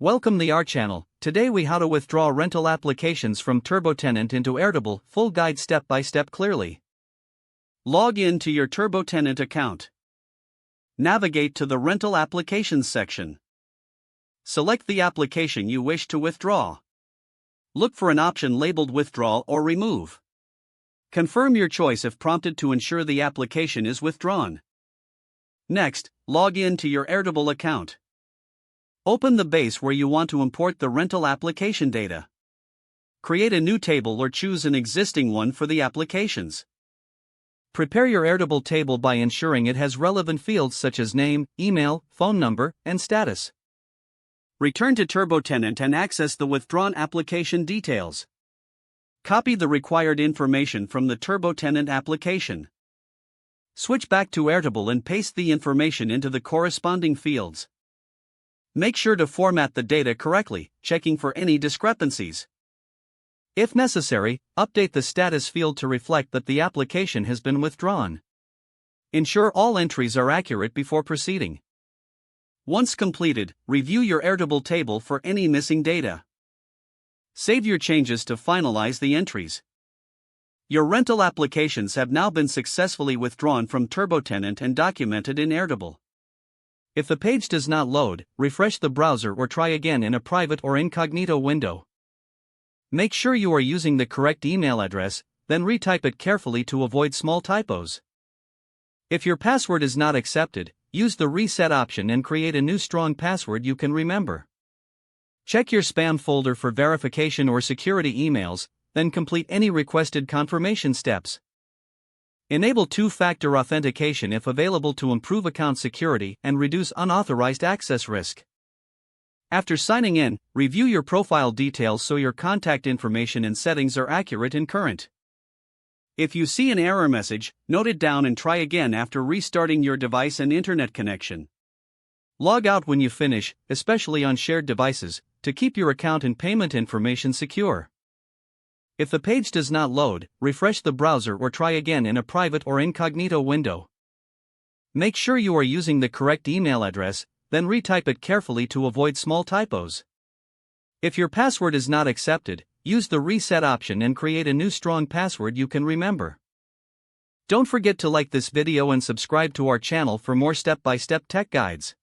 Welcome the our channel. Today we how to withdraw rental applications from TurboTenant into Airtable, full guide step by step clearly. Log in to your TurboTenant account. Navigate to the rental applications section. Select the application you wish to withdraw. Look for an option labeled withdraw or remove. Confirm your choice if prompted to ensure the application is withdrawn. Next, log in to your Airtable account. Open the base where you want to import the rental application data. Create a new table or choose an existing one for the applications. Prepare your Airtable table by ensuring it has relevant fields such as name, email, phone number, and status. Return to TurboTenant and access the withdrawn application details. Copy the required information from the TurboTenant application. Switch back to Airtable and paste the information into the corresponding fields. Make sure to format the data correctly, checking for any discrepancies. If necessary, update the status field to reflect that the application has been withdrawn. Ensure all entries are accurate before proceeding. Once completed, review your Airtable table for any missing data. Save your changes to finalize the entries. Your rental applications have now been successfully withdrawn from TurboTenant and documented in Airtable. If the page does not load, refresh the browser or try again in a private or incognito window. Make sure you are using the correct email address, then retype it carefully to avoid small typos. If your password is not accepted, use the reset option and create a new strong password you can remember. Check your spam folder for verification or security emails, then complete any requested confirmation steps. Enable two-factor authentication if available to improve account security and reduce unauthorized access risk. After signing in, review your profile details so your contact information and settings are accurate and current. If you see an error message, note it down and try again after restarting your device and internet connection. Log out when you finish, especially on shared devices, to keep your account and payment information secure. If the page does not load, refresh the browser or try again in a private or incognito window. Make sure you are using the correct email address, then retype it carefully to avoid small typos. If your password is not accepted, use the reset option and create a new strong password you can remember. Don't forget to like this video and subscribe to our channel for more step-by-step tech guides.